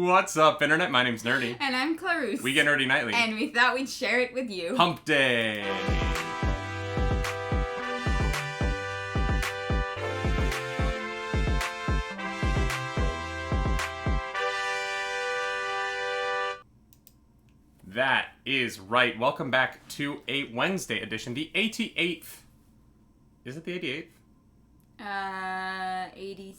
What's up, Internet? My name's Nerdy. And I'm Clarus. We get Nerdy Nightly. And we thought we'd share it with you. Hump Day! That is right. Welcome back to a Wednesday edition, the 88th. Is it the 88th? 80.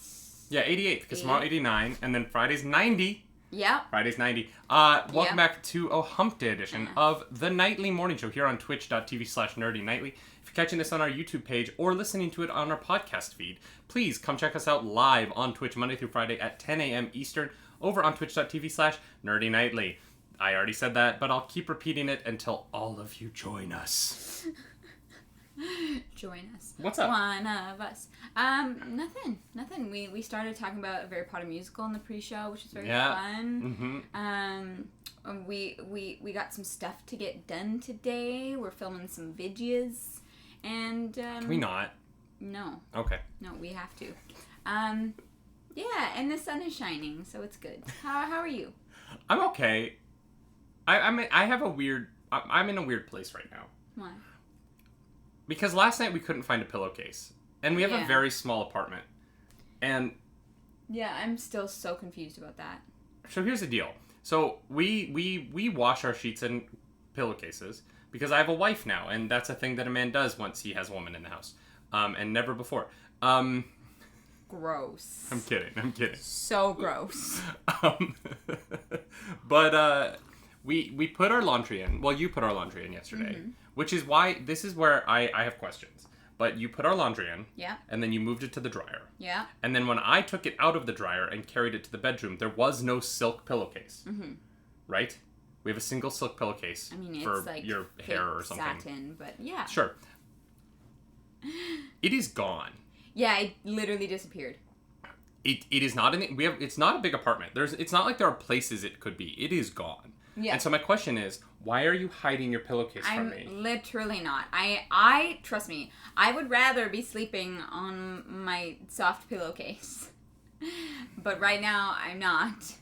Yeah, 88th, because tomorrow 89, and then Friday's 90. Yeah. Friday's 90. Welcome back to a Hump Day edition of the Nightly Morning Show here on twitch.tv/nerdynightly. If you're catching this on our YouTube page or listening to it on our podcast feed, please come check us out live on Twitch Monday through Friday at 10 a.m. Eastern over on twitch.tv/nerdynightly. I already said that, but I'll keep repeating it until all of you join us. Join us. What's up? One of us. Nothing. We started talking about a Harry Potter musical in the pre-show, which is very fun. Mm-hmm. We got some stuff to get done today. We're filming some videos, and Can we not? No. Okay. No, we have to. Yeah, and the sun is shining, so it's good. How are you? I'm okay. I'm in a weird place right now. Why? Because last night we couldn't find a pillowcase. And we have a very small apartment. And... yeah, I'm still so confused about that. So here's the deal. So we wash our sheets and pillowcases because I have a wife now. And that's a thing that a man does once he has a woman in the house. And never before. Gross. I'm kidding. So gross. But we put our laundry in. Well, you put our laundry in yesterday. Mm-hmm. Which is why, this is where I have questions. But you put our laundry in. Yeah. And then you moved it to the dryer. Yeah. And then when I took it out of the dryer and carried it to the bedroom, there was no silk pillowcase. Mm-hmm. Right? We have a single silk pillowcase for like your hair or something. Satin, but yeah. Sure. It is gone. Yeah, it literally disappeared. It is not it's not a big apartment. It's not like there are places it could be. It is gone. Yeah. And so my question is, why are you hiding your pillowcase from me? I'm literally not. I trust me, I would rather be sleeping on my soft pillowcase. But right now, I'm not.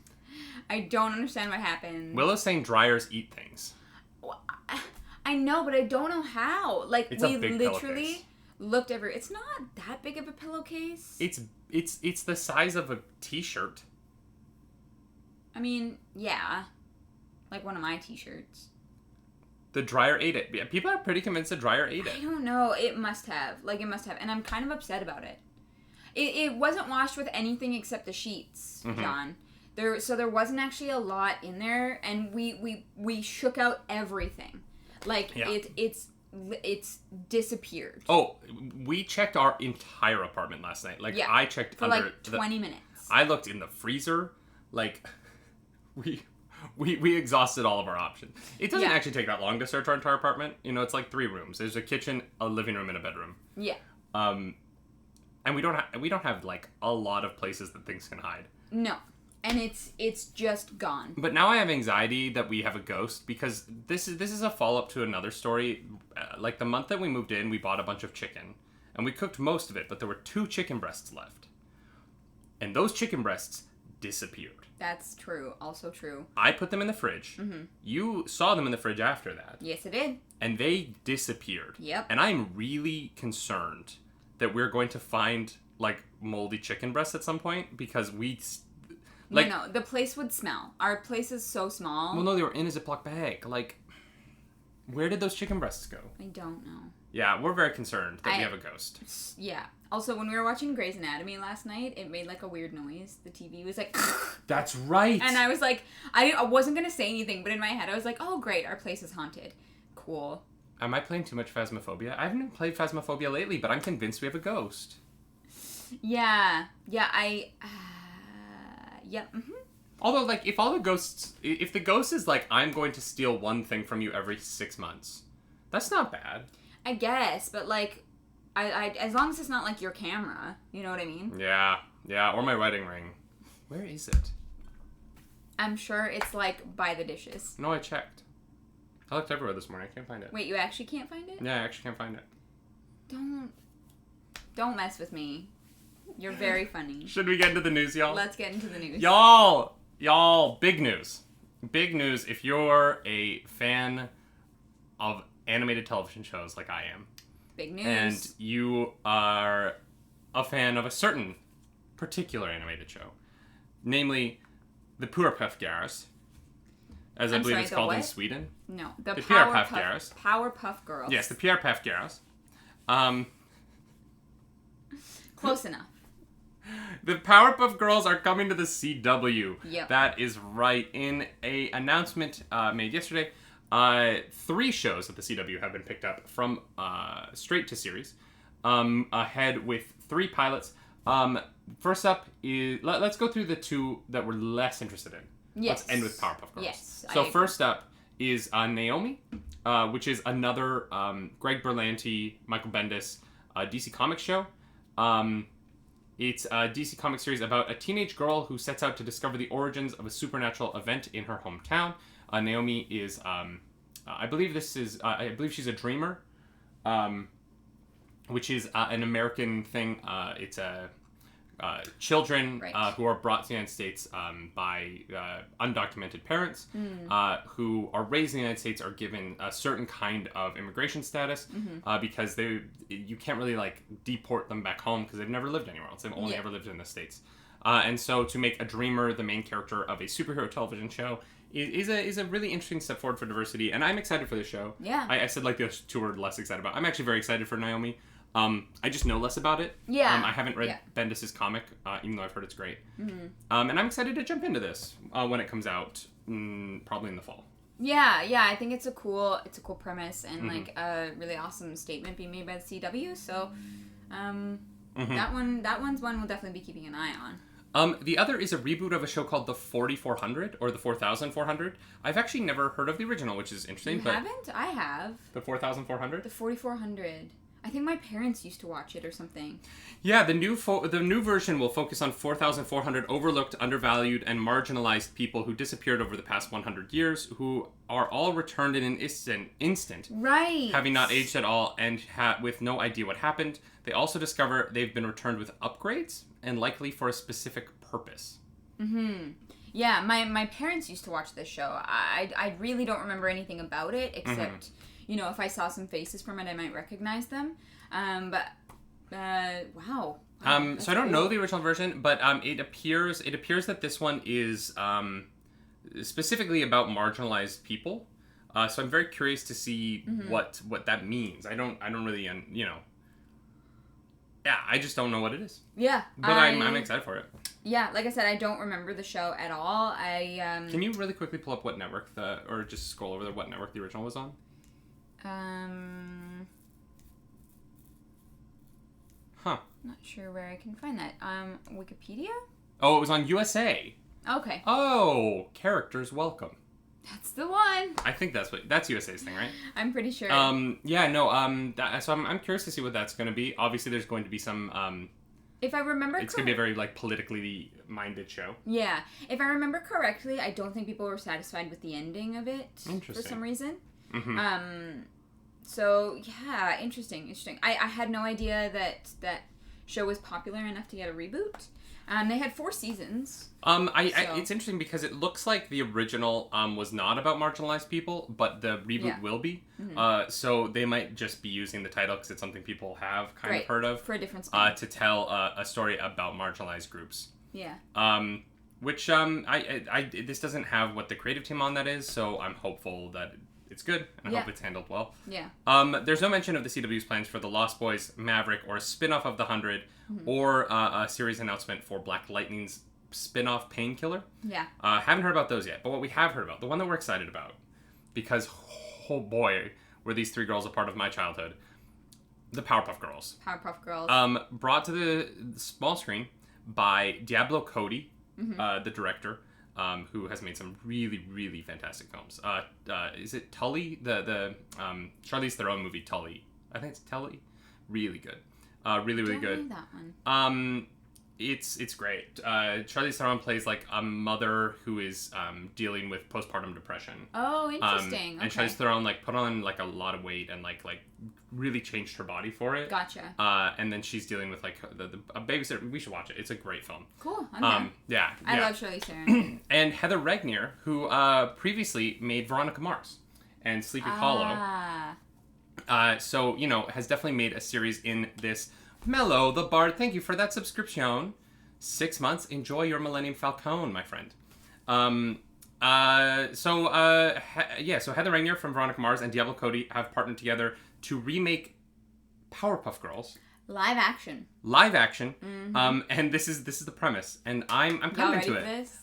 I don't understand what happened. Willow's saying dryers eat things. Well, I know, but I don't know how. Like, it's we a big literally pillowcase. Looked everywhere. It's not that big of a pillowcase. It's the size of a t-shirt. I mean, yeah. Like one of my t-shirts. The dryer ate it. Yeah, people are pretty convinced the dryer ate it. I don't know. It must have. And I'm kind of upset about it. It wasn't washed with anything except the sheets, John. There wasn't actually a lot in there, and we shook out everything. Like, it's disappeared. Oh, we checked our entire apartment last night. Like, I checked for like 20 minutes. I looked in the freezer. Like, we exhausted all of our options. It doesn't actually take that long to search our entire apartment. You know, it's like 3 rooms. There's a kitchen, a living room, and a bedroom. Yeah. And we don't have like a lot of places that things can hide. No. And it's just gone. But now I have anxiety that we have a ghost because this is a follow-up to another story. Like the month that we moved in, we bought a bunch of chicken. And we cooked most of it, but there were 2 chicken breasts left. And those chicken breasts disappeared. That's true. Also true. I put them in the fridge. Mm-hmm. You saw them in the fridge after that. Yes, I did. And they disappeared. Yep. And I'm really concerned that we're going to find, like, moldy chicken breasts at some point because we... like, no, the place would smell. Our place is so small. Well, no, they were in a Ziploc bag. Like, where did those chicken breasts go? I don't know. Yeah, we're very concerned that we have a ghost. Yeah. Also, when we were watching Grey's Anatomy last night, it made like a weird noise. The TV was like... That's right! And I was like, I wasn't going to say anything, but in my head I was like, oh great, our place is haunted. Cool. Am I playing too much Phasmophobia? I haven't played Phasmophobia lately, but I'm convinced we have a ghost. Yeah. Yeah, yeah. Mm-hmm. Although, like, if the ghost is like, I'm going to steal one thing from you every 6 months, that's not bad. I guess, but like, I as long as it's not like your camera, you know what I mean? Yeah, or my wedding ring. Where is it? I'm sure it's like by the dishes. No, I checked. I looked everywhere this morning. I can't find it. Wait, you actually can't find it? Yeah, I actually can't find it. Don't mess with me. You're very funny. Should we get into the news, y'all? Let's get into the news. Y'all! Y'all, big news. Big news if you're a fan of animated television shows like I am. Big news. And you are a fan of a certain particular animated show. Namely, the Powerpuff Girls. As I believe it's called in Sweden. No, the Powerpuff Girls. Powerpuff Girls. Yes, the Powerpuff Girls. Close enough. The Powerpuff Girls are coming to the CW. Yep. That is right. In a announcement made yesterday, 3 shows at the CW have been picked up from straight to series, ahead with 3 pilots. First up is let's go through the 2 that we're less interested in. Yes. Let's end with Powerpuff Girls. Yes. So first up is Naomi, which is another Greg Berlanti, Michael Bendis DC Comics show. It's a DC Comics series about a teenage girl who sets out to discover the origins of a supernatural event in her hometown. Naomi is, I believe she's a dreamer, which is an American thing. It's children right. Who are brought to the United States by undocumented parents who are raised in the United States are given a certain kind of immigration status because you can't really like deport them back home because they've never lived anywhere else. They've only ever lived in the States. And so to make a dreamer the main character of a superhero television show is a really interesting step forward for diversity, and I'm excited for this show. Yeah. I said like the 2 were less excited about. I'm actually very excited for Naomi. I just know less about it. Yeah. I haven't read Bendis' comic, even though I've heard it's great. And I'm excited to jump into this when it comes out, probably in the fall. Yeah. I think it's a cool premise and like a really awesome statement being made by the CW. So, that one's one we'll definitely be keeping an eye on. The other is a reboot of a show called The 4400 or The 4400. I've actually never heard of the original, which is interesting. You haven't? I have. The 4400? The 4400. I think my parents used to watch it or something. Yeah, the new version will focus on 4,400 overlooked, undervalued, and marginalized people who disappeared over the past 100 years, who are all returned in an instant. Right. Having not aged at all and with no idea what happened. They also discover they've been returned with upgrades and likely for a specific purpose. Yeah, my parents used to watch this show. I really don't remember anything about it except... You know, if I saw some faces from it, I might recognize them. Wow. So I don't know the original version, but it appears that this one is specifically about marginalized people. So I'm very curious to see what that means. I don't really, I just don't know what it is. Yeah. But I'm excited for it. Yeah, like I said, I don't remember the show at all. Can you really quickly pull up what network or just scroll over there what network the original was on? Not sure where I can find that. Wikipedia? Oh, it was on USA. Okay. Oh, characters welcome. That's the one. I think that's USA's thing, right? I'm pretty sure. So I'm curious to see what that's going to be. Obviously, there's going to be some. If I remember, it's going to be a very like politically minded show. Yeah, if I remember correctly, I don't think people were satisfied with the ending of it for some reason. So yeah, interesting. I had no idea that show was popular enough to get a reboot. They had 4 seasons. It's interesting because it looks like the original was not about marginalized people, but the reboot will be. So they might just be using the title because it's something people have kind of heard of for a different spin. to tell a story about marginalized groups. Yeah. Which this doesn't have what the creative team on that is, so I'm hopeful that it's good, and I hope it's handled well. Yeah. There's no mention of the CW's plans for The Lost Boys, Maverick, or a spin-off of The 100, or a series announcement for Black Lightning's spin-off Painkiller. Yeah. Haven't heard about those yet, but what we have heard about, the one that we're excited about, because, oh boy, were these 3 girls a part of my childhood, the Powerpuff Girls. Powerpuff Girls. Brought to the small screen by Diablo Cody, the director, who has made some really, really fantastic films. Is it Tully? The Charlize Theron movie, Tully. I think it's Tully. Really good. Really, really good. That one. It's great. Charlize Theron plays like a mother who is dealing with postpartum depression. Oh, interesting. And Charlize Theron like put on like a lot of weight and like really changed her body for it. Gotcha. And then she's dealing with like a babysitter. We should watch it. It's a great film. Cool. I'm down. Yeah. I love Charlize Theron. And Heather Regnier, who previously made Veronica Mars and Sleepy Hollow. So, has definitely made a series in this. Mello the Bard, thank you for that subscription. 6 months. Enjoy your Millennium Falcon, my friend. So Heather Regnier from Veronica Mars and Diablo Cody have partnered together to remake Powerpuff Girls. Live action. Mm-hmm. And this is the premise, and I'm kind of into it. This?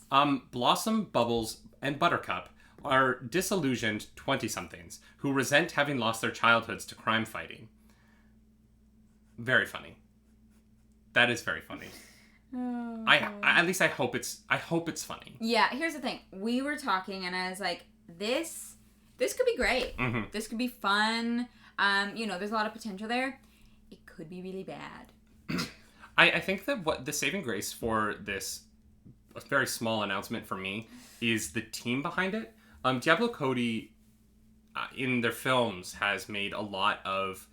Blossom, Bubbles, and Buttercup are disillusioned 20-somethings who resent having lost their childhoods to crime fighting. Very funny. That is very funny. Oh. At least I hope it's funny. Yeah, here's the thing. We were talking and I was like, this could be great. Mm-hmm. This could be fun. There's a lot of potential there. It could be really bad. I think that what the saving grace for this very small announcement for me is the team behind it. Diablo Cody in their films has made a lot of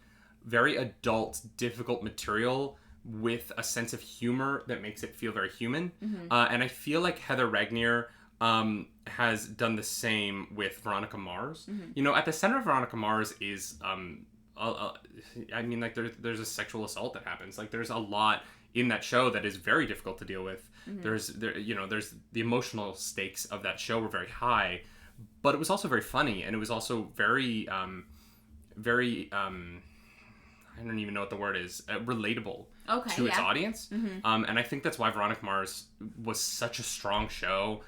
very adult, difficult material with a sense of humor that makes it feel very human. Mm-hmm. And I feel like Heather Regnier has done the same with Veronica Mars. Mm-hmm. At the center of Veronica Mars is, there's a sexual assault that happens. Like, there's a lot in that show that is very difficult to deal with. Mm-hmm. There's the emotional stakes of that show were very high, but it was also very funny, and it was also very I don't even know what the word is, relatable to its audience. Mm-hmm. And I think that's why Veronica Mars was such a strong show.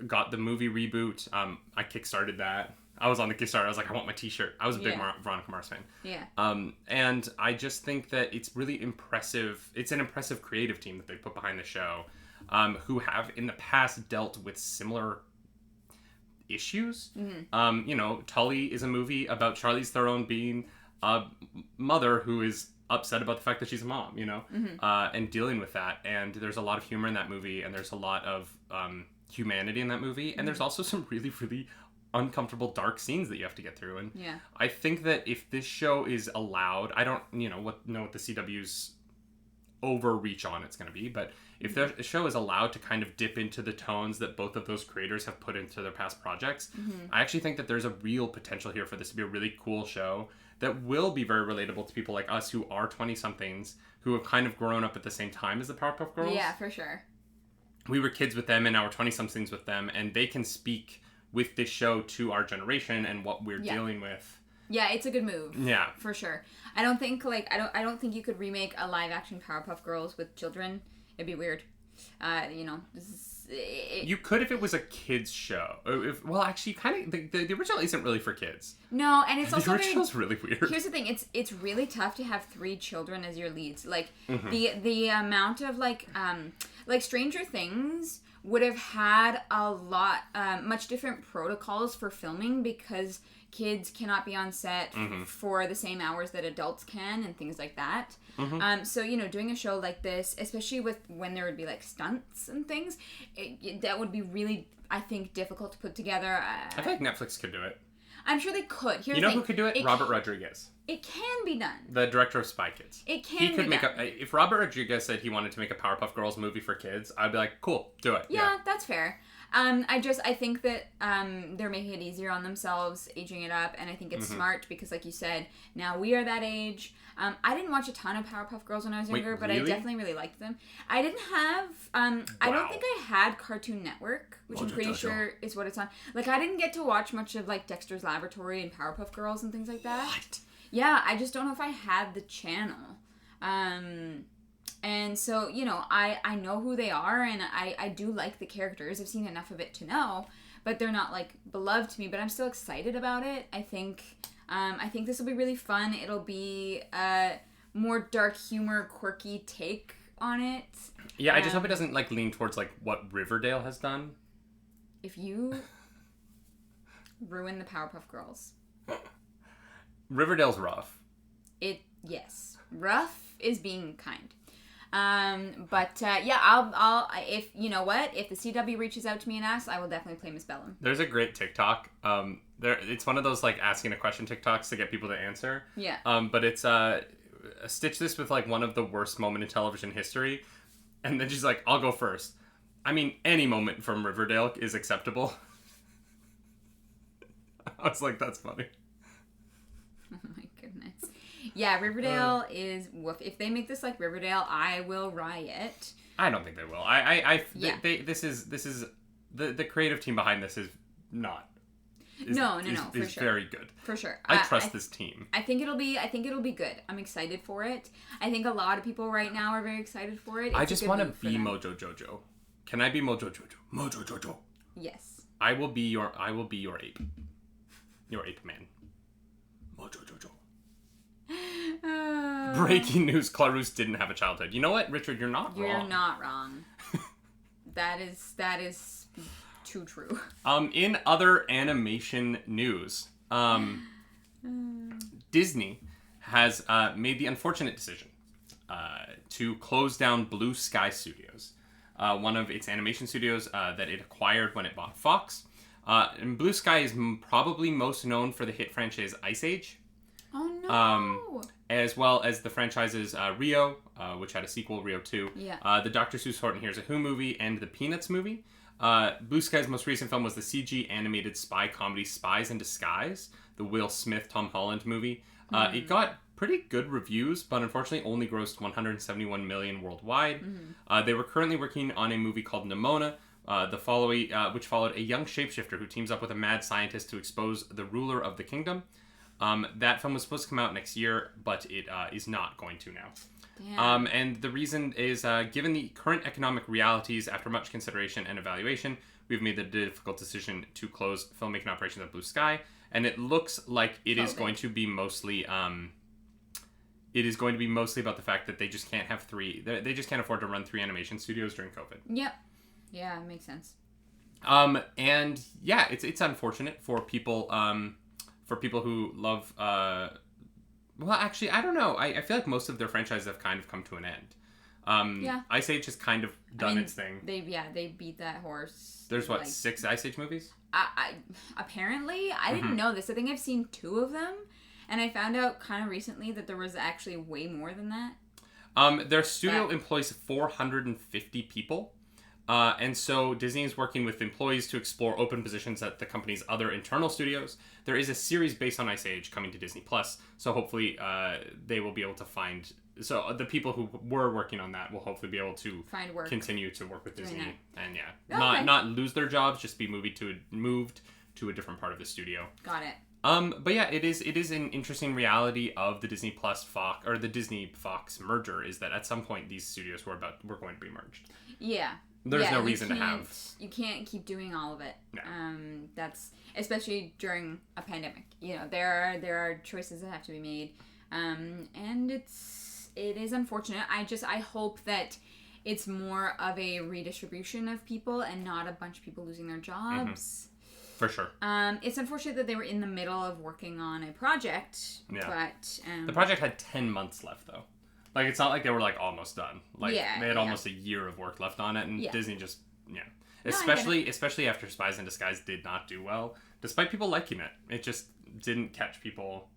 Got the movie Reboot. I kickstarted that. I was on the Kickstarter. I was like, I want my t-shirt. I was a big Veronica Mars fan. Yeah. And I just think that it's really impressive. It's an impressive creative team that they put behind the show, who have in the past dealt with similar issues. Mm-hmm. Tully is a movie about Charlize Theron being a mother who is upset about the fact that she's a mom, Mm-hmm. And dealing with that. And there's a lot of humor in that movie, and there's a lot of humanity in that movie, and there's also some really, really uncomfortable, dark scenes that you have to get through. And I think that if this show is allowed, I don't know what the CW's overreach on it's going to be, but if the show is allowed to kind of dip into the tones that both of those creators have put into their past projects, I actually think that there's a real potential here for this to be a really cool show that will be very relatable to people like us who are 20-somethings who have kind of grown up at the same time as the Powerpuff Girls. Yeah, for sure. We were kids with them, and now we're 20-somethings with them, and they can speak with this show to our generation and what we're dealing with. Yeah, it's a good move. Yeah, for sure. I don't think I think you could remake a live action Powerpuff Girls with children. It'd be weird. You could if it was a kids show. Actually, kind of the original isn't really for kids. No, and it's also the original's really weird. Here's the thing: it's really tough to have 3 children as your leads. Like the amount of like Stranger Things would have had a lot much different protocols for filming because kids cannot be on set for the same hours that adults can and things like that. So, doing a show like this, especially when there would be like stunts and things, that would be really, I think, difficult to put together. I feel like Netflix could do it. I'm sure they could. Here's who could do it? Robert Rodriguez. It can be done. The director of Spy Kids. It can He could be make done. if Robert Rodriguez said he wanted to make a Powerpuff Girls movie for kids, I'd be like, cool, do it. Yeah, that's fair. I think that they're making it easier on themselves, aging it up, and I think it's smart because, like you said, now we are that age. I didn't watch a ton of Powerpuff Girls when I was younger, but I definitely really liked them. I didn't have, I don't think I had Cartoon Network, which I'm pretty sure is what it's on. Like, I didn't get to watch much of, like, Dexter's Laboratory and Powerpuff Girls and things like that. What? Yeah, I just don't know if I had the channel. And so, I know who they are, and I do like the characters. I've seen enough of it to know, but they're not, like, beloved to me, but I'm still excited about it. I think this will be really fun. It'll be a more dark humor, quirky take on it. Yeah, I just hope it doesn't, like, lean towards, like, what Riverdale has done. If you ruin the Powerpuff Girls. Riverdale's rough. Yes. Rough is being kind. I'll if you know what, if the CW reaches out to me and asks, I will definitely play Miss Bellum. There's a great TikTok It's one of those like asking a question TikToks to get people to answer. Yeah. But it's stitch this with like one of the worst moment in television history, and then she's like, "I'll go first. I mean, any moment from Riverdale is acceptable." I was like, "That's funny." Oh my goodness. Yeah, Riverdale is woof. If they make this like Riverdale, I will riot. I don't think they will. This is the creative team behind this is not. No, for is sure. very good. For sure. I trust this team. I think it'll be good. I'm excited for it. I think a lot of people right now are very excited for it. I just want to be Mojo Jojo. Can I be Mojo Jojo? Mojo Jojo. Yes. I will be your ape. Your ape man. Mojo Jojo. Breaking news, Clarus didn't have a childhood. You know what, Richard? You're not wrong. You're not wrong. That is too true. In other animation news, Disney has made the unfortunate decision to close down Blue Sky Studios, one of its animation studios that it acquired when it bought Fox. And Blue Sky is probably most known for the hit franchise Ice Age. Oh no! As well as the franchises Rio, which had a sequel, Rio 2, the Dr. Seuss Horton Hears a Who movie, and the Peanuts movie. Blue Sky's most recent film was the CG animated spy comedy Spies in Disguise, the Will Smith, Tom Holland movie. It got pretty good reviews, but unfortunately only grossed $171 million worldwide. They were currently working on a movie called Nimona, which followed a young shapeshifter who teams up with a mad scientist to expose the ruler of the kingdom. That film was supposed to come out next year, but it is not going to now. Damn. And the reason is, given the current economic realities, after much consideration and evaluation, we've made the difficult decision to close filmmaking operations at Blue Sky, and it looks like it is going to be mostly, about the fact that they just can't have they just can't afford to run 3 animation studios during COVID. Yep. Yeah, it makes sense. And yeah, it's unfortunate for people who love, well, actually, I don't know. I feel like most of their franchises have kind of come to an end. Ice Age has kind of done its thing. They beat that horse. There's 6 Ice Age movies? Apparently, I didn't know this. I think I've seen 2 of them, and I found out kind of recently that there was actually way more than that. Their studio employs 450 people. And so Disney is working with employees to explore open positions at the company's other internal studios. There is a series based on Ice Age coming to Disney Plus, so hopefully they will be able to find. So the people who were working on that will hopefully be able to find work, continue to work with Disney, and not lose their jobs, just be moved to a different part of the studio. Got it. But yeah, it is an interesting reality of the Disney Plus Fox or the Disney Fox merger is that at some point these studios were going to be merged. Yeah. There's no reason to have. You can't keep doing all of it. No. That's especially during a pandemic. You know, there are choices that have to be made, and it is unfortunate. I hope that it's more of a redistribution of people and not a bunch of people losing their jobs. For sure. It's unfortunate that they were in the middle of working on a project. Yeah. But the project had 10 months left though. Like, it's not like they were, like, almost done. Like, they had almost a year of work left on it, and Disney just, especially after Spies in Disguise did not do well, despite people liking it. It just didn't catch people.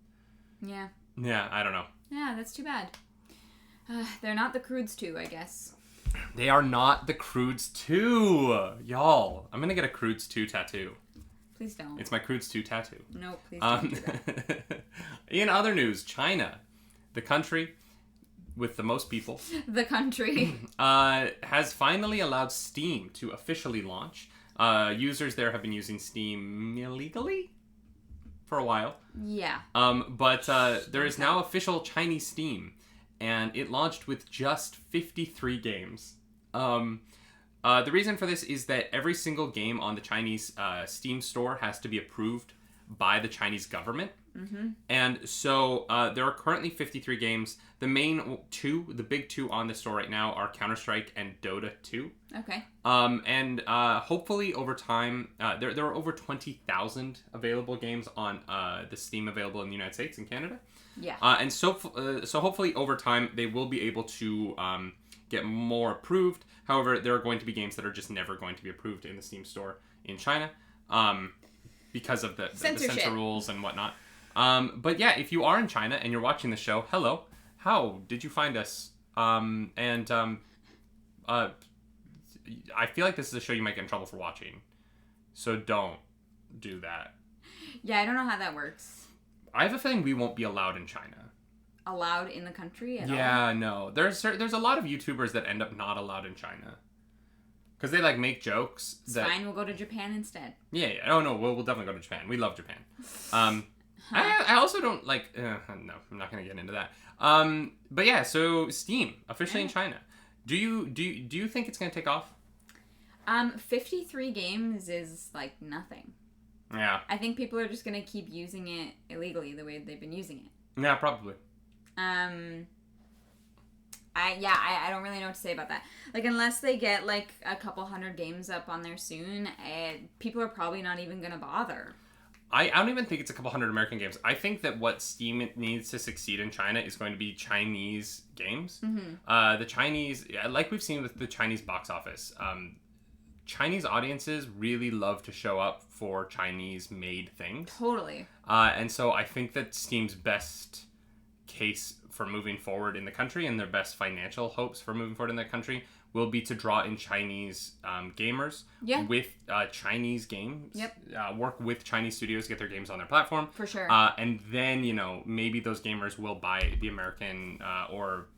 Yeah. Yeah, I don't know. Yeah, that's too bad. They're not the Croods 2, I guess. They are not the Croods 2! Y'all, I'm gonna get a Croods 2 tattoo. Please don't. It's my Croods 2 tattoo. No, please don't do that. In other news, China, the country with the most people, the country, has finally allowed Steam to officially launch. Users there have been using Steam illegally for a while. Yeah. But there is now official Chinese Steam, and it launched with just 53 games. The reason for this is that every single game on the Chinese Steam store has to be approved by the Chinese government. Mm-hmm. And so there are currently 53 games. The big 2 on the store right now are Counter-Strike and Dota 2. Okay. And hopefully over time, there are over 20,000 available games on the Steam available in the United States and Canada. Yeah. And so hopefully over time they will be able to get more approved. However, there are going to be games that are just never going to be approved in the Steam store in China. because of the Censorship. censor rules and whatnot. But yeah, if you are in China and you're watching the show, hello, how did you find us? I feel like this is a show you might get in trouble for watching, so don't do that. Yeah, I don't know how that works. I have a feeling we won't be allowed in China. Allowed in the country at all? Yeah, no. There's a lot of YouTubers that end up not allowed in China. Because they, like, make jokes It's fine, we'll go to Japan instead. Yeah. Oh, no, we'll definitely go to Japan. We love Japan. I also don't, like... no, I'm not going to get into that. But yeah, so Steam, officially in China. Do you think it's going to take off? 53 games is, like, nothing. Yeah. I think people are just going to keep using it illegally the way they've been using it. Yeah, probably. I don't really know what to say about that. Like, unless they get, like, a couple hundred games up on there soon, people are probably not even gonna bother. I don't even think it's a couple hundred American games. I think that what Steam needs to succeed in China is going to be Chinese games. Mm-hmm. The Chinese, like we've seen with the Chinese box office, Chinese audiences really love to show up for Chinese-made things. Totally. And so I think that Steam's best case for moving forward in the country and their best financial hopes for moving forward in the country will be to draw in Chinese gamers with Chinese games. Yep. Work with Chinese studios, get their games on their platform. For sure. And then, maybe those gamers will buy the American or,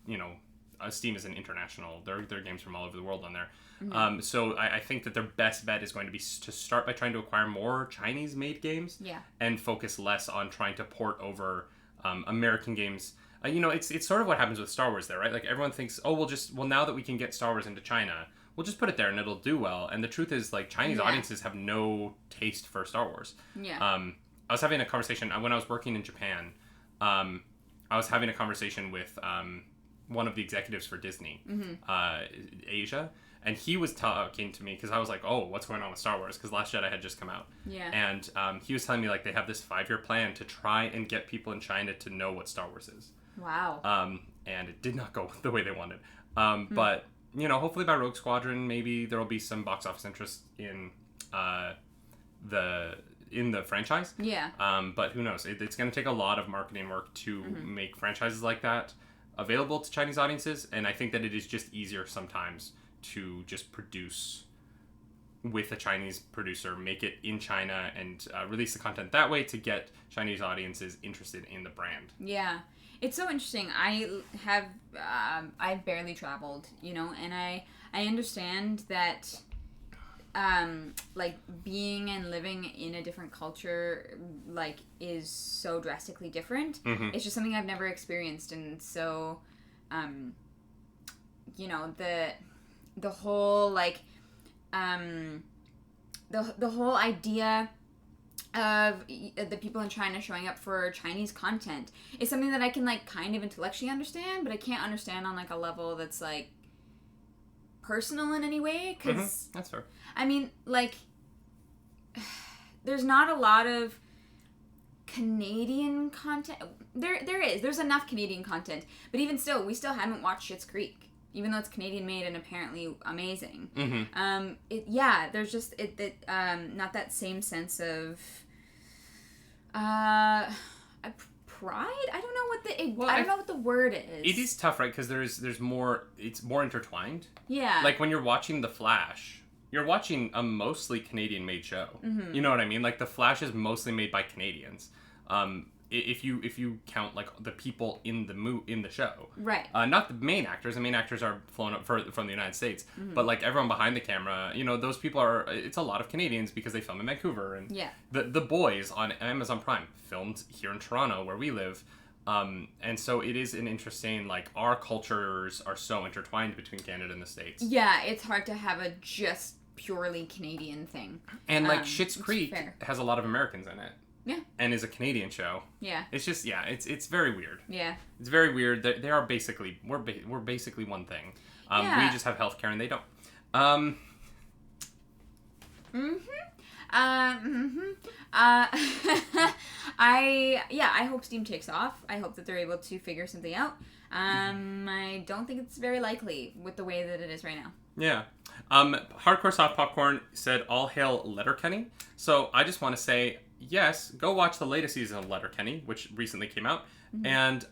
Steam is an international. There are games from all over the world on there. Mm-hmm. So I think that their best bet is going to be to start by trying to acquire more Chinese-made games. Yeah. And focus less on trying to port over American games. It's sort of what happens with Star Wars there, right? Like, everyone thinks, well, now that we can get Star Wars into China, we'll just put it there and it'll do well. And the truth is, like, Chinese audiences have no taste for Star Wars. Yeah. I was having a conversation when I was working in Japan. I was having a conversation with one of the executives for Disney, Asia. And he was talking to me because I was like, oh, what's going on with Star Wars? Because Last Jedi had just come out. Yeah. And he was telling me, like, they have this 5-year plan to try and get people in China to know what Star Wars is. Wow. And it did not go the way they wanted. But, hopefully by Rogue Squadron, maybe there will be some box office interest in the franchise. Yeah. But who knows? It's going to take a lot of marketing work to make franchises like that available to Chinese audiences. And I think that it is just easier sometimes to just produce with a Chinese producer, make it in China, and release the content that way to get Chinese audiences interested in the brand. Yeah. It's so interesting. I've barely traveled, and I understand that, like, being and living in a different culture, like, is so drastically different. Mm-hmm. It's just something I've never experienced, and so, the whole, like, the whole idea of the people in China showing up for Chinese content is something that I can, like, kind of intellectually understand, but I can't understand on, like, a level that's, like, personal in any way, because that's fair. I mean, like, there's not a lot of Canadian content. There's enough Canadian content, but even still, we still haven't watched Schitt's Creek, even though it's Canadian made and apparently amazing. Mm-hmm. There's just not that same sense of pride. I don't know what the word is. It is tough, right? Because there's more. It's more intertwined. Yeah. Like when you're watching The Flash, you're watching a mostly Canadian-made show. Mm-hmm. You know what I mean? Like The Flash is mostly made by Canadians. If you count, like, the people in the show, right? Not the main actors. The main actors are flown up from the United States, but, like, everyone behind the camera, those people are. It's a lot of Canadians because they film in Vancouver, and the Boys on Amazon Prime filmed here in Toronto where we live, and so it is an interesting, like, our cultures are so intertwined between Canada and the States. Yeah, it's hard to have a just purely Canadian thing. And, like, Schitt's Creek has a lot of Americans in it. Yeah. And is a Canadian show. Yeah. It's just, it's very weird. Yeah. It's very weird. They are basically, we're basically one thing. We just have healthcare and they don't. I hope Steam takes off. I hope that they're able to figure something out. I don't think it's very likely with the way that it is right now. Yeah. Hardcore Soft Popcorn said, all hail Letterkenny. So I just want to say, yes, go watch the latest season of Letterkenny, which recently came out, and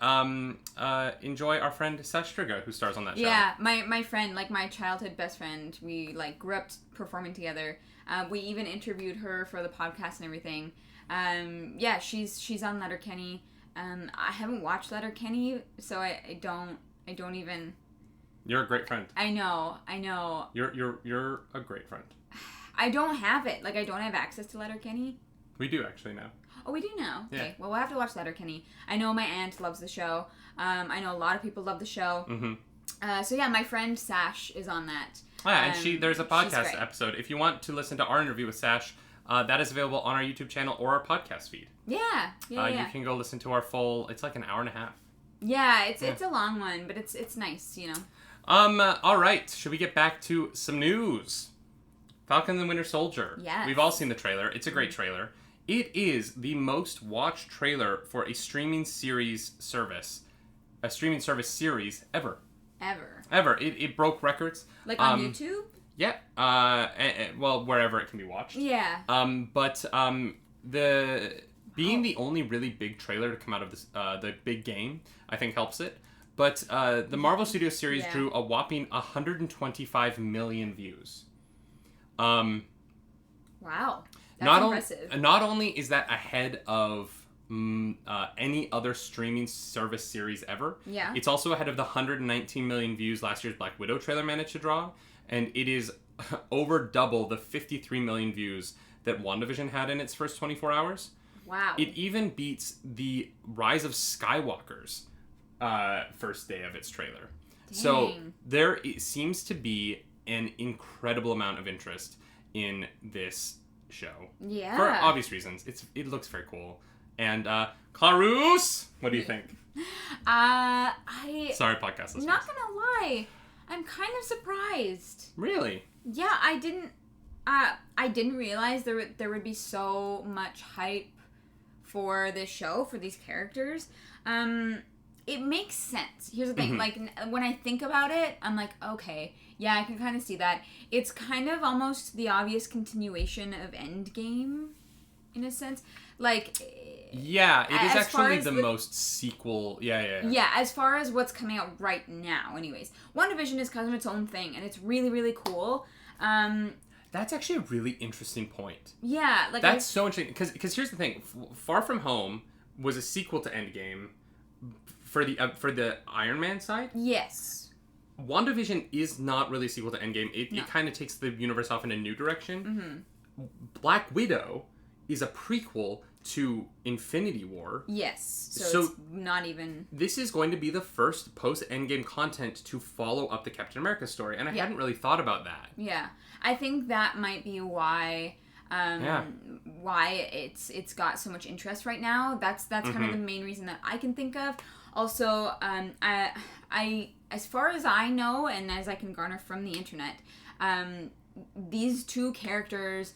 enjoy our friend Sastriga, who stars on that show. Yeah, my friend, like my childhood best friend, we like grew up performing together. We even interviewed her for the podcast and everything. Yeah, she's on Letterkenny. I haven't watched Letterkenny, so I don't even. You're a great friend. I know. You're a great friend. I don't have it. Like, I don't have access to Letterkenny. We do actually now. Oh, we do now? Okay. Yeah. Well, we'll have to watch Letterkenny. I know my aunt loves the show. I know a lot of people love the show. Mm-hmm. So yeah, my friend Sash is on that. Yeah, and there's a podcast episode. If you want to listen to our interview with Sash, that is available on our YouTube channel or our podcast feed. Yeah. You can go listen to our full, it's like an hour and a half. Yeah, it's a long one, but it's nice, you know. All right. Should we get back to some news? Falcon and the Winter Soldier. Yes. We've all seen the trailer. It's a great trailer. It is the most watched trailer for a streaming series service. A streaming service series ever. Ever. It broke records. Like on YouTube? Yeah. Well, wherever it can be watched. Yeah. But the only really big trailer to come out of this, the big game, I think helps it. But the Marvel Studios series drew a whopping 125 million views. Wow. That's impressive. Not only is that ahead of any other streaming service series ever, it's also ahead of the 119 million views last year's Black Widow trailer managed to draw, and it is over double the 53 million views that WandaVision had in its first 24 hours. Wow. It even beats the Rise of Skywalker's first day of its trailer. Dang. So there seems to be an incredible amount of interest in this show. Yeah. For obvious reasons. It looks very cool. And Clarus, what do you think? Sorry, podcast listeners. Not gonna lie, I'm kind of surprised. Really? Yeah, I didn't realize there would be so much hype for this show, for these characters. It makes sense. Here's the thing, like, when I think about it, I'm like, okay, yeah, I can kind of see that. It's kind of almost the obvious continuation of Endgame, in a sense. Like... Yeah, it is actually the most sequel... Yeah. Yeah, as far as what's coming out right now, anyways. WandaVision is kind of its own thing, and it's really, really cool. That's actually a really interesting point. Yeah, like... That's so interesting, because here's the thing. Far From Home was a sequel to Endgame for the Iron Man side. Yes. WandaVision is not really a sequel to Endgame. It kind of takes the universe off in a new direction. Black Widow is a prequel to Infinity War. Yes. So it's not even... This is going to be the first post-Endgame content to follow up the Captain America story, and I hadn't really thought about that. Yeah. I think that might be why it's got so much interest right now. That's kind of the main reason that I can think of. Also, I as far as I know and as I can garner from the internet, these two characters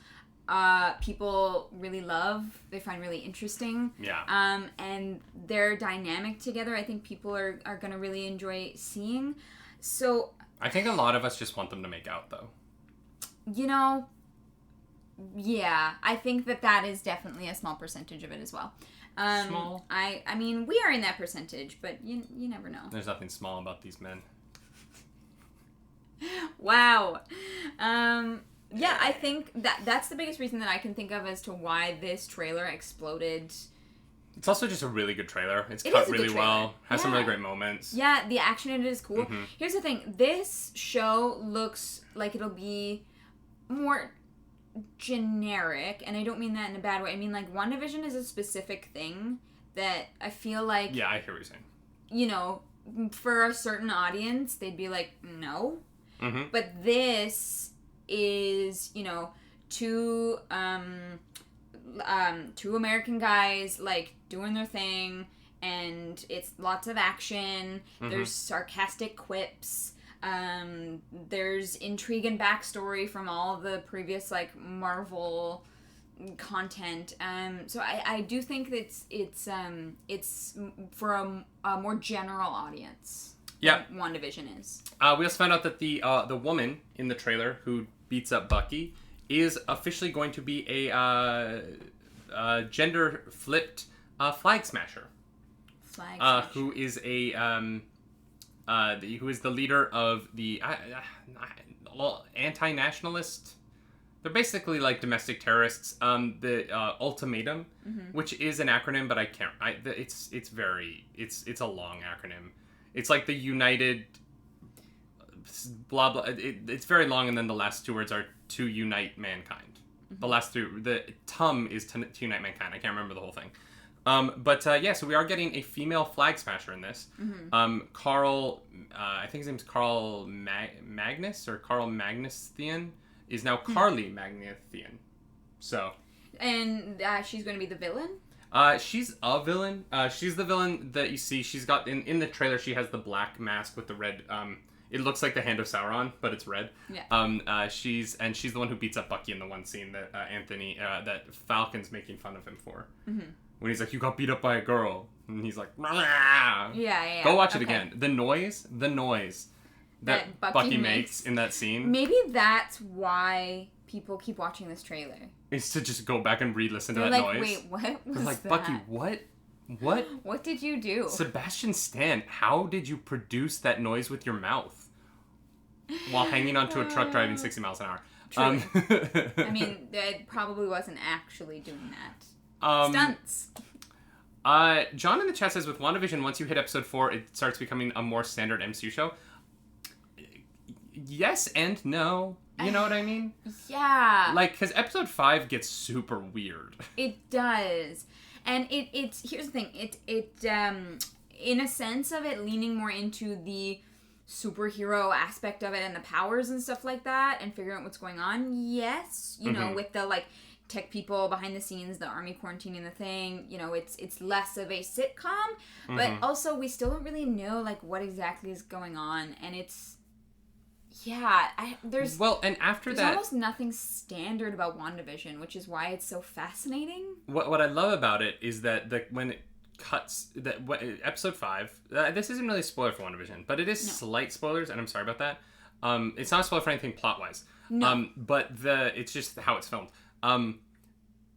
people really love, they find really interesting. Yeah. And their dynamic together, I think people are going to really enjoy seeing. So I think a lot of us just want them to make out, though. You know, yeah, I think that is definitely a small percentage of it as well. Small? I mean, we are in that percentage, but you never know. There's nothing small about these men. Wow. Yeah, I think that's the biggest reason that I can think of as to why this trailer exploded. It's also just a really good trailer. It's cut really well. Has some really great moments. Yeah, the action in it is cool. Here's the thing. This show looks like it'll be more generic, and I don't mean that in a bad way. I mean, like, WandaVision is a specific thing that I feel like... Yeah, I hear what you're saying. You know, for a certain audience, they'd be like, no. But this is, you know, two American guys, like, doing their thing, and it's lots of action. There's sarcastic quips. There's intrigue and backstory from all the previous, like, Marvel content. So I do think that it's for a more general audience. Yeah. WandaVision is. We also found out that the woman in the trailer who beats up Bucky is officially going to be a gender flipped flag smasher. Who is who is the leader of the anti-nationalist. They're basically like domestic terrorists. The Ultimatum, which is an acronym, but I can't. It's a long acronym. It's like the United. Blah blah. It's very long, and then the last two words are to unite mankind. The last three. The TUM is to unite mankind. I can't remember the whole thing. So we are getting a female flag smasher in this. Carl, I think his name's Carl Magnus or Carl Magnus-Thean is now Carly Magnus-Thean. So. And she's going to be the villain? She's a villain. She's the villain that you see. She's got, in the trailer, she has the black mask with the red, it looks like the hand of Sauron, but it's red. Yeah. She's the one who beats up Bucky in the one scene that that Falcon's making fun of him for. When he's like, you got beat up by a girl. And he's like, yeah. Go watch it again. The noise that Bucky makes in that scene. Maybe that's why people keep watching this trailer. Is to just go back and re-listen to that like, noise. Wait, what was like, that? Bucky, what? What did you do? Sebastian Stan, how did you produce that noise with your mouth? While hanging onto a truck driving 60 miles an hour. Truly. I mean, it probably wasn't actually doing that. Stunts. John in the chat says, with WandaVision, once you hit episode 4, it starts becoming a more standard MCU show. Yes and no. You know what I mean? Yeah. Like, because episode 5 gets super weird. It does. And it's here's the thing. It in a sense of it leaning more into the superhero aspect of it and the powers and stuff like that and figuring out what's going on. Yes. You know, with the, like, tech people behind the scenes, the army quarantining the thing, you know, it's less of a sitcom, but also we still don't really know, like, what exactly is going on, and it's there's almost nothing standard about WandaVision, which is why it's so fascinating. What I love about it is that when it cuts episode 5, this isn't really a spoiler for WandaVision, but it is slight spoilers, and I'm sorry about that. It's not a spoiler for anything plot wise. No. But it's just how it's filmed.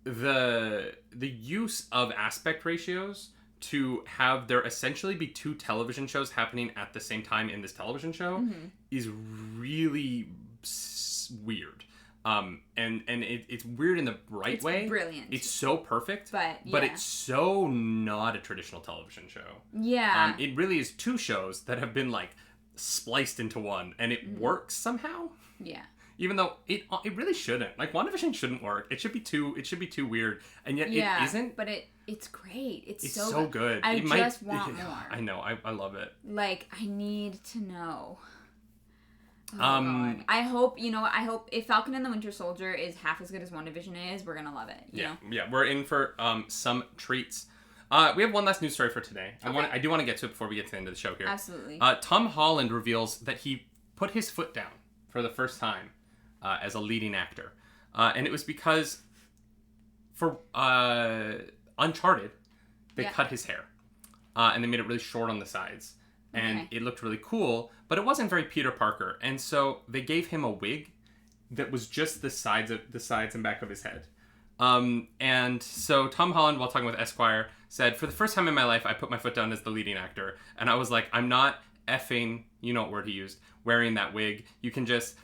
The use of aspect ratios to have there essentially be 2 television shows happening at the same time in this television show is really weird. And it's weird in the right way. It's brilliant. It's so perfect. But it's so not a traditional television show. Yeah. It really is 2 shows that have been, like, spliced into one, and it works somehow. Yeah. Even though it really shouldn't. Like, WandaVision shouldn't work. It should be too weird, and yet it isn't. But it's great. It's so good. I just want more. I know. I love it. Like, I need to know. Oh, God. I hope if Falcon and the Winter Soldier is half as good as WandaVision is, we're gonna love it. You know? Yeah. We're in for some treats. We have one last news story for today. Okay. I do want to get to it before we get to the end of the show here. Absolutely. Tom Holland reveals that he put his foot down for the first time as a leading actor, and it was because for Uncharted they cut his hair, and they made it really short on the sides. And it looked really cool, but it wasn't very Peter Parker. And so they gave him a wig that was just the sides and back of his head. And so Tom Holland, while talking with Esquire, said, "For the first time in my life, I put my foot down as the leading actor." And I was like, I'm not effing, you know what word he used, wearing that wig. You can just,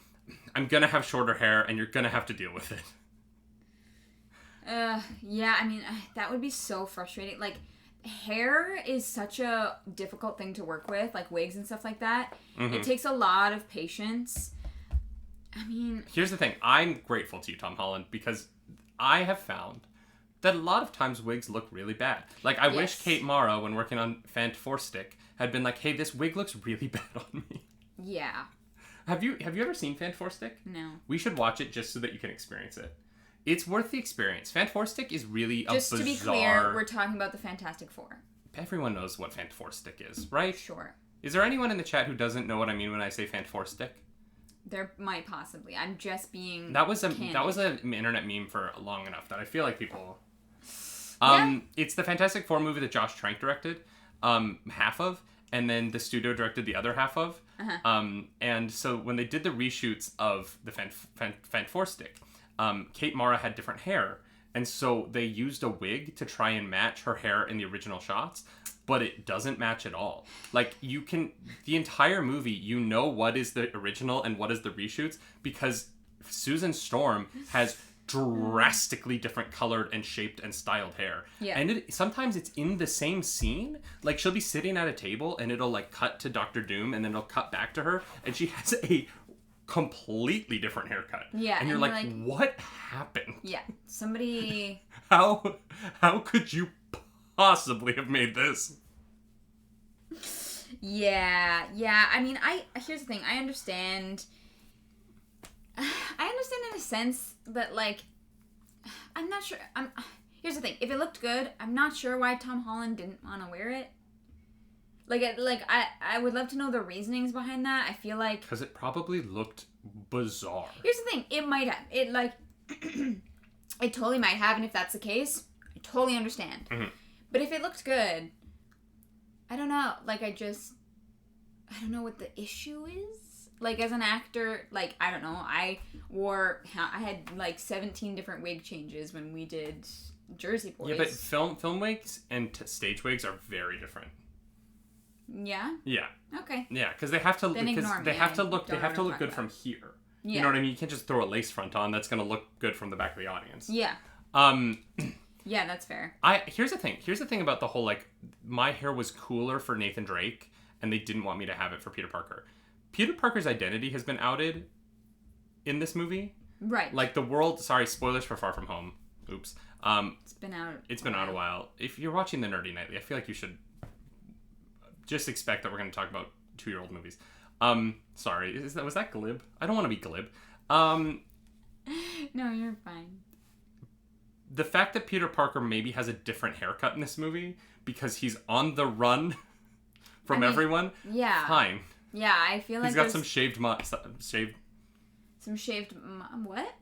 I'm going to have shorter hair, and you're going to have to deal with it. Yeah, I mean, that would be so frustrating. Like, hair is such a difficult thing to work with, like wigs and stuff like that. It takes a lot of patience. I mean, here's the thing. I'm grateful to you, Tom Holland, because I have found that a lot of times wigs look really bad. Like, I wish Kate Mara, when working on Fant4stick, had been like, "Hey, this wig looks really bad on me." Yeah. Have you ever seen Fant4stick? No. We should watch it just so that you can experience it. It's worth the experience. Fant4stick is really a bizarre... Just to be clear, we're talking about the Fantastic Four. Everyone knows what Fant4stick is, right? Sure. Is there anyone in the chat who doesn't know what I mean when I say Fant4stick? There might possibly. I'm just being That was candid. an internet meme for long enough that I feel like people... Yeah. It's the Fantastic Four movie that Josh Trank directed, half of, and then the studio directed the other half of. And so when they did the reshoots of the Fan Four stick, Kate Mara had different hair, and so they used a wig to try and match her hair in the original shots, but it doesn't match at all. Like, you can... The entire movie, you know what is the original and what is the reshoots, because Susan Storm has drastically different colored and shaped and styled hair. Yeah. And sometimes it's in the same scene. Like, she'll be sitting at a table and it'll like cut to Dr. Doom and then it'll cut back to her and she has a completely different haircut. Yeah. And you're like, what happened? Yeah. Somebody... How could you possibly have made this? Yeah. I mean, here's the thing. I understand in a sense that, like, I'm not sure. Here's the thing. If it looked good, I'm not sure why Tom Holland didn't want to wear it. I would love to know the reasonings behind that. I feel like... Because it probably looked bizarre. Here's the thing. It might have. It, like... it totally might have, and if that's the case, I totally understand. Mm-hmm. But if it looked good, I don't know. Like, I don't know what the issue is. Like, as an actor, like, I don't know. I had, like, 17 different wig changes when we did Jersey Boys. Yeah, but film wigs and stage wigs are very different. Yeah? Yeah. Okay. Yeah, because they have to Then ignore me. they have to look Don't know what I'm good talking from about. here. Yeah. You know what I mean? You can't just throw a lace front on. That's going to look good from the back of the audience. Yeah. Yeah, that's fair. Here's the thing about the whole, like, my hair was cooler for Nathan Drake and they didn't want me to have it for Peter Parker. Peter Parker's identity has been outed in this movie. Right. Like, the world... Sorry, spoilers for Far From Home. Oops. It's been out. It's been out a while. If you're watching the Nerdy Nightly, I feel like you should just expect that we're going to talk about 2-year-old movies. Sorry. Was that glib? I don't want to be glib. No, you're fine. The fact that Peter Parker maybe has a different haircut in this movie because he's on the run from everyone. Yeah. Fine. Yeah, I feel like he's got some shaved. Some shaved. What?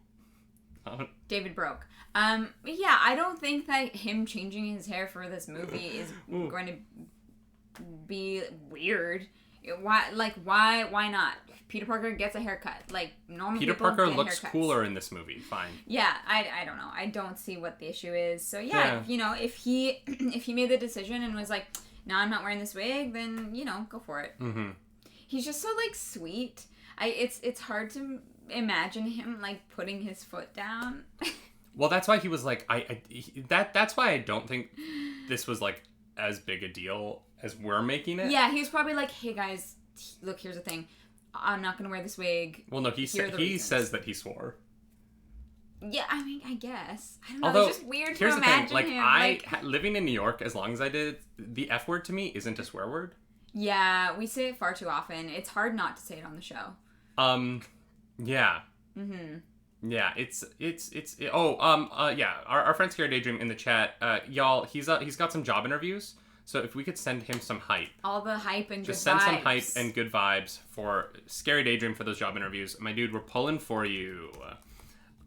Oh. David Broke. Yeah, I don't think that him changing his hair for this movie is going to be weird. Why not? Peter Parker gets a haircut. Like, normal Peter people Parker get looks haircuts. cooler in this movie. Fine. Yeah, I don't know. I don't see what the issue is. So yeah, you know, if he made the decision and was like, no, I'm not wearing this wig, then, you know, go for it. Mm-hmm. He's just so, like, sweet. It's hard to imagine him, like, putting his foot down. Well, that's why he was like, that's why I don't think this was, like, as big a deal as we're making it. Yeah, he was probably like, hey guys, look, here's the thing. I'm not gonna wear this wig. Well, no, he says that he swore. Yeah, I mean, I guess. I don't know. Although, it's just weird to here's imagine the thing, him. Living in New York as long as I did, the F word to me isn't a swear word. Yeah, we say it far too often. It's hard not to say it on the show. Yeah. Mm-hmm. Yeah, yeah. Our friend Scary Daydream in the chat, y'all, he's got some job interviews. So if we could send him some hype. All the hype and just good vibes. Just send some hype and good vibes for Scary Daydream for those job interviews. My dude, we're pulling for you.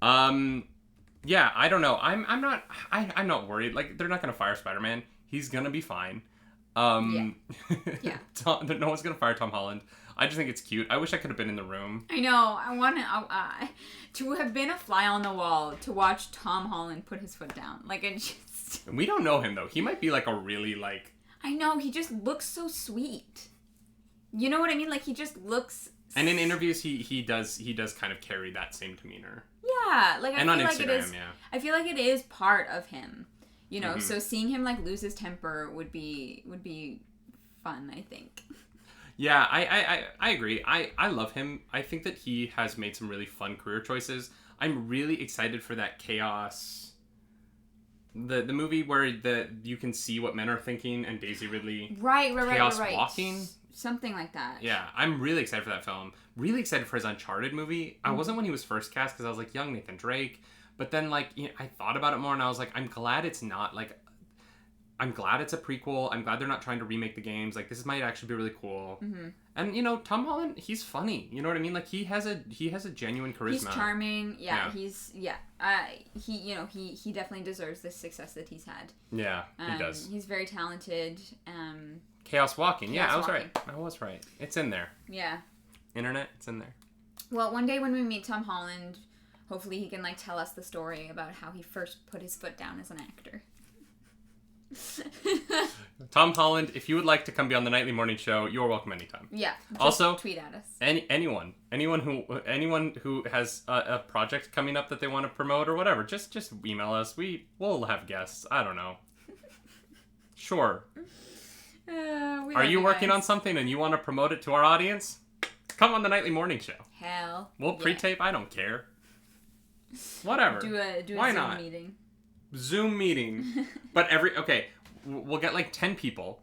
Yeah, I don't know. I'm not worried. Like, they're not gonna fire Spider-Man. He's gonna be fine. Yeah. No one's gonna fire Tom Holland. I just think it's cute. I wish I could have been in the room. I know. I want to have been a fly on the wall to watch Tom Holland put his foot down. Like, it just... We don't know him, though. He might be, like, a really, like... I know. He just looks so sweet. You know what I mean? Like, he just looks... And in interviews, he does kind of carry that same demeanor. Yeah. Like, I and feel on like Instagram, it is, yeah. I feel like it is part of him. You know, so seeing him, like, lose his temper would be fun, I think. Yeah, I agree. I love him. I think that he has made some really fun career choices. I'm really excited for that Chaos... The movie where you can see what men are thinking and Daisy Ridley right walking. Something like that. Yeah, I'm really excited for that film. Really excited for his Uncharted movie. I wasn't when he was first cast because I was like, young Nathan Drake. But then, like, you know, I thought about it more and I was like, I'm glad it's not, like... I'm glad it's a prequel. I'm glad they're not trying to remake the games. Like, this might actually be really cool. Mm-hmm. And, you know, Tom Holland, he's funny. You know what I mean? Like, he has a genuine charisma. He's charming. Yeah. He definitely deserves the success that he's had. Yeah, he does. He's very talented. Chaos Walking. I was right. It's in there. Yeah. Internet, it's in there. Well, one day when we meet Tom Holland, hopefully he can, like, tell us the story about how he first put his foot down as an actor. Tom Holland, if you would like to come be on the Nightly Morning Show, you're welcome anytime. Yeah. Also, tweet at us. Anyone who has a project coming up that they want to promote or whatever, just email us. We'll have guests. I don't know. Sure. Are you working on something and you want to promote it to our audience? Come on the Nightly Morning Show. Hell. We'll pre-tape. I don't care. Whatever. Do a Why Zoom not? meeting. Zoom meeting. But we'll get like 10 people.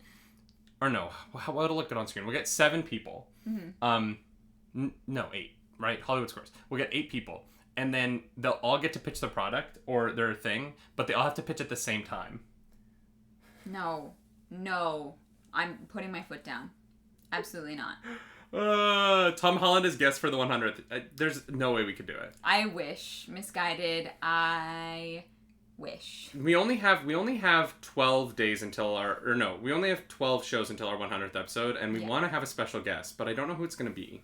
Or no, what'll look good on screen? We'll get 7 people. Mm-hmm. No, 8, right? Hollywood Squares. We'll get 8 people. And then they'll all get to pitch their product or their thing, but they all have to pitch at the same time. No. I'm putting my foot down. Absolutely not. Tom Holland is guest for the 100th. There's no way we could do it. I wish. Misguided. I wish. We only have 12 days until we only have 12 shows until our 100th episode, and we want to have a special guest, but I don't know who it's going to be.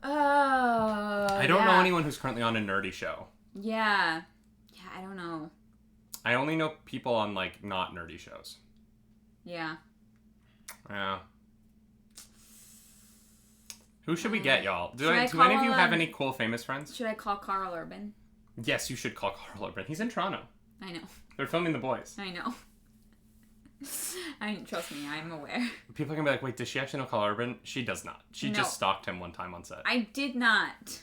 I don't know anyone who's currently on a nerdy show. Yeah, I don't know. I only know people on, like, not nerdy shows. Yeah. Yeah. Who should we get, y'all? Do any of you have any cool famous friends? Should I call Carl Urban? Yes, you should call Carl Urban. He's in Toronto. I know. They're filming The Boys. I know. Trust me, I'm aware. People are going to be like, wait, does she actually know Carl Urban? She does not. She just stalked him one time on set. I did not.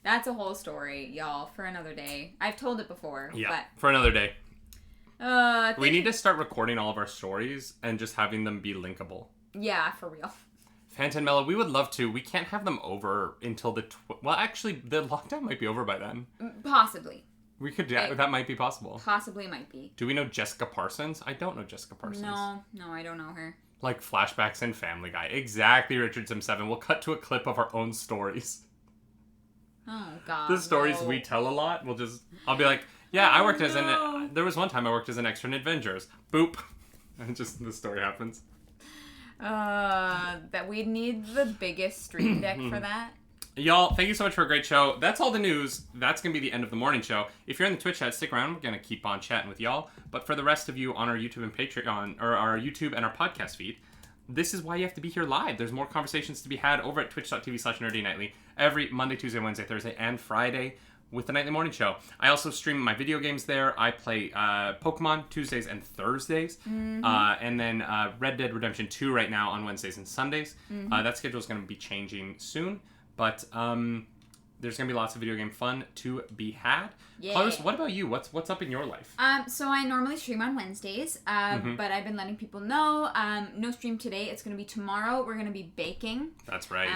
That's a whole story, y'all, for another day. I've told it before. Yeah, but, for another day. We need to start recording all of our stories and just having them be linkable. Yeah, for real. Phantom Mellow, we would love to. We can't have them over until well, actually, the lockdown might be over by then. Possibly. We could, that might be possible. Possibly might be. Do we know Jessica Parsons? I don't know Jessica Parsons. No, I don't know her. Like flashbacks in Family Guy. Exactly, Richard Sim 7. We'll cut to a clip of our own stories. Oh, God. The stories we tell a lot, I'll be like, yeah, I worked there was one time I worked as an extra in Avengers. Boop. And just the story happens. That we'd need the biggest stream deck for that. Y'all, thank you so much for a great show. That's all the news. That's going to be the end of the morning show. If you're in the Twitch chat, stick around. We're going to keep on chatting with y'all. But for the rest of you on our YouTube and Patreon, or our YouTube and our podcast feed, this is why you have to be here live. There's more conversations to be had over at twitch.tv/nerdynightly every Monday, Tuesday, Wednesday, Thursday, and Friday with the Nightly Morning Show. I also stream my video games there. I play Pokemon Tuesdays and Thursdays. Mm-hmm. And then Red Dead Redemption 2 right now on Wednesdays and Sundays. Mm-hmm. That schedule is going to be changing soon. But there's going to be lots of video game fun to be had. Yeah. Clarus, what about you? What's up in your life? So I normally stream on Wednesdays, but I've been letting people know. No stream today. It's going to be tomorrow. We're going to be baking. That's right.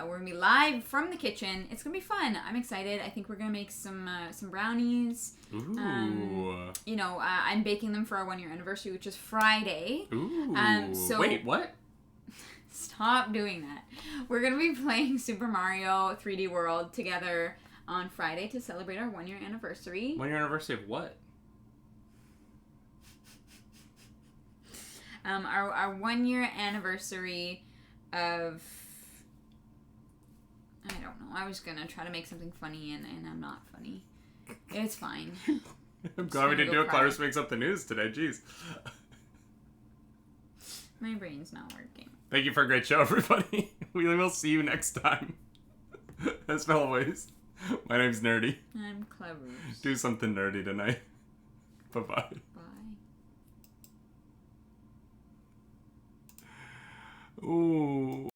We're going to be live from the kitchen. It's going to be fun. I'm excited. I think we're going to make some brownies. Ooh. I'm baking them for our 1-year anniversary, which is Friday. Ooh. Wait, what? Stop doing that. We're going to be playing Super Mario 3D World together on Friday to celebrate our 1-year anniversary. 1-year anniversary of what? Our 1-year anniversary of... I don't know. I was going to try to make something funny and I'm not funny. It's fine. I'm glad we didn't do it. Clarus makes up the news today. Jeez. My brain's not working. Thank you for a great show, everybody. We will see you next time. As always, my name's Nerdy. I'm Clever. Do something nerdy tonight. Bye-bye. Bye. Ooh.